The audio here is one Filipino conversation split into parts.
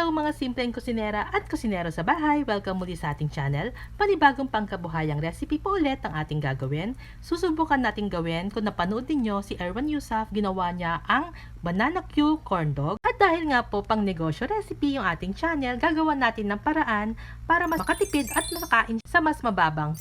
Hello mga simpleng kusinera at kusinero sa bahay! Welcome muli sa ating channel. Panibagong pangkabuhayang recipe po ulit ang ating gagawin. Susubukan natin gawin kung napanood ninyo si Erwan Yusuf, ginawa niya ang banana Q corn dog. At dahil nga po pang negosyo recipe yung ating channel, gagawa natin ng paraan para mas makatipid at makakain sa mas mababang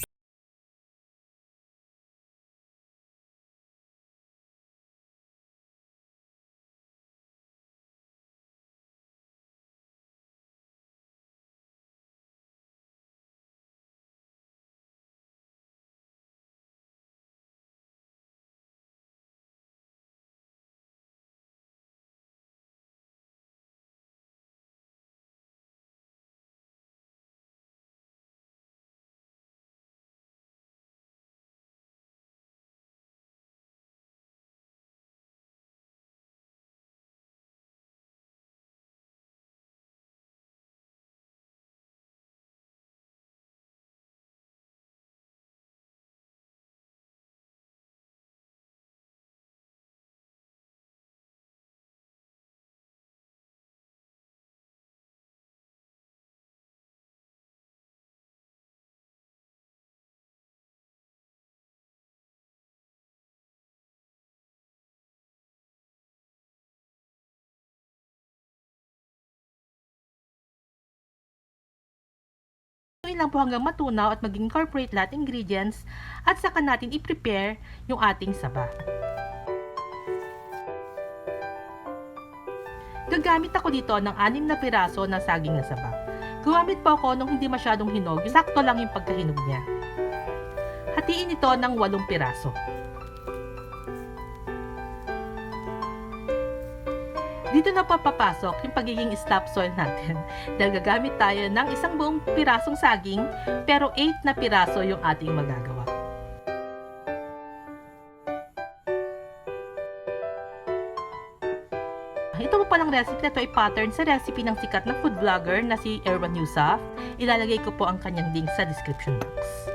lang po hanggang matunaw at mag-incorporate lahat ingredients at saka natin i-prepare yung ating saba. Gagamit ako dito ng 6 na piraso ng saging na saba. Gumamit po ako nung hindi masyadong hinog, sakto lang yung pagkahinog niya. Hatiin ito ng 8 piraso. Dito na po papasok yung pagiging stop soil natin. Dahil gagamit tayo ng isang buong pirasong saging, pero 8 na piraso yung ating magagawa. Ito po palang recipe na ito ay pattern sa recipe ng sikat na food vlogger na si Erwan Yusuf. Ilalagay ko po ang kanyang link sa description box.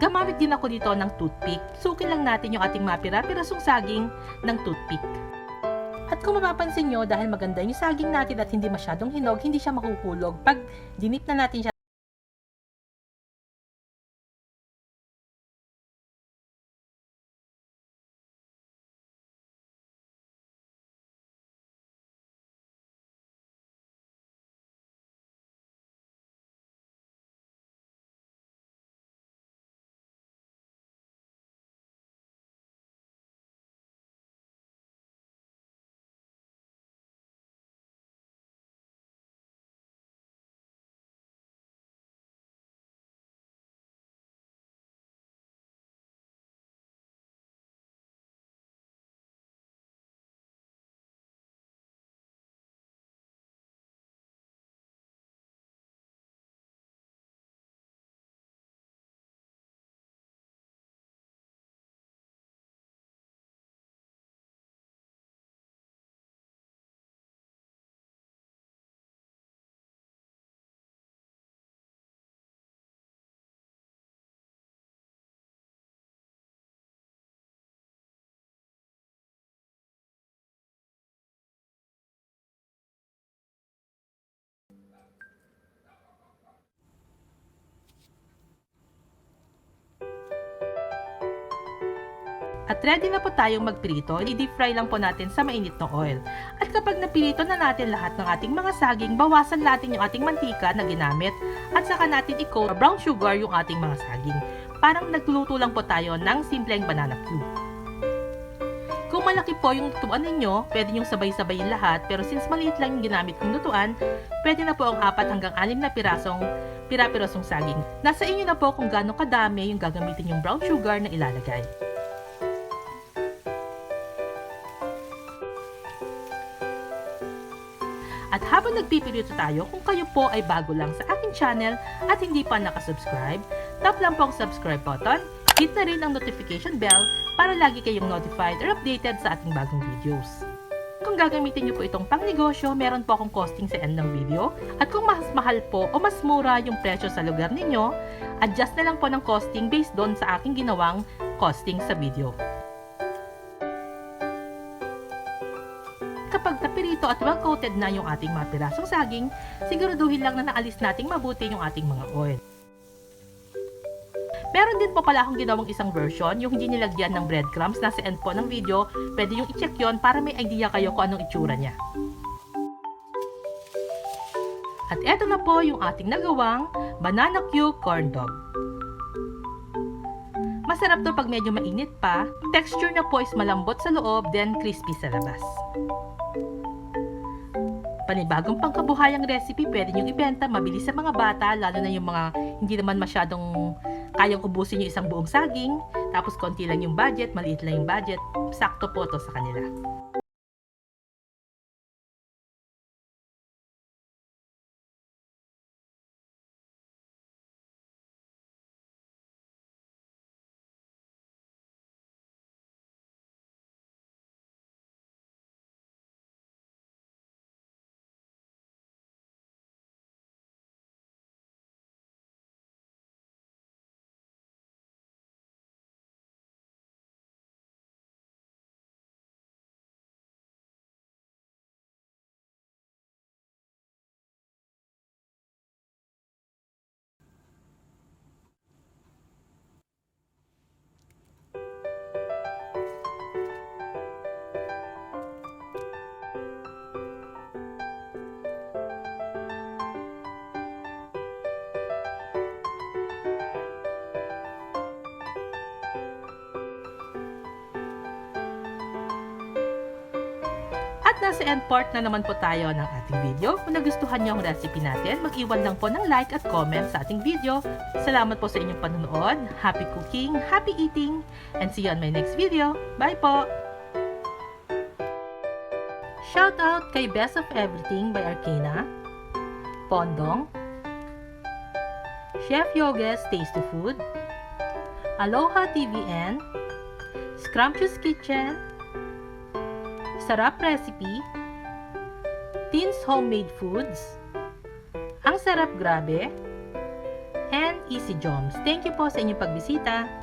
Gamamit din ako dito ng toothpick. Sukin lang natin yung ating mapira-pirasong saging ng toothpick. At kung mapapansin nyo, dahil maganda yung saging natin at hindi masyadong hinog, hindi siya makukulog. Pag dinip na natin siya, at ready na po tayong magprito. I-deep fry lang po natin sa mainit na oil. At kapag napirito na natin lahat ng ating mga saging, bawasan natin yung ating mantika na ginamit at saka natin i-coat brown sugar yung ating mga saging. Parang nagluto lang po tayo ng simpleng banana cube. Kung malaki po yung lutuan ninyo, pwede nyo sabay-sabayin lahat, pero since maliit lang yung ginamit kong lutuan, pwede na po ang 4 hanggang 6 na pirasong saging. Nasa inyo na po kung gaano kadami yung gagamitin yung brown sugar na ilalagay. At habang nagpipirito tayo, kung kayo po ay bago lang sa aking channel at hindi pa nakasubscribe, tap lang po ang subscribe button, Hit na rin ang notification bell para lagi kayong notified or updated sa ating bagong videos. Kung gagamitin nyo po itong pangnegosyo, meron po akong costing sa end ng video. At kung mas mahal po o mas mura yung presyo sa lugar ninyo, adjust na lang po ng costing based doon sa aking ginawang costing sa video. Kapag napirito at well-coated na yung ating mga pirasong saging, siguraduhin lang na naalis nating mabuti yung ating mga oil. Meron din po pala akong ginawang isang version, yung hindi nilagyan ng breadcrumbs, nasa end po ng video. Pwede yung i-check yon para may idea kayo kung anong itsura niya. At eto na po yung ating nagawang banana Q corn dog. Masarap to pag medyo mainit pa. Texture na po is malambot sa loob, then crispy sa labas. Panibagong pangkabuhayang recipe, pwede nyo ibenta, mabilis sa mga bata, lalo na yung mga hindi naman masyadong kayang ubusin yung isang buong saging, tapos konti lang yung budget, maliit lang yung budget, sakto po to sa kanila. At nasa end part na naman po tayo ng ating video. Kung nagustuhan niyo ang recipe natin, mag-iwan lang po ng like at comment sa ating video. Salamat po sa inyong panonood. Happy cooking, happy eating, and see you on my next video. Bye po! Shout out kay Best of Everything by Arcana, Pondong, Chef Yoges Tasty Food, Aloha TVN, Scrumptious Kitchen, Sarap Recipe, Teens Homemade Foods, Ang Sarap Grabe, and Easy Joms. Thank you po sa inyong pagbisita.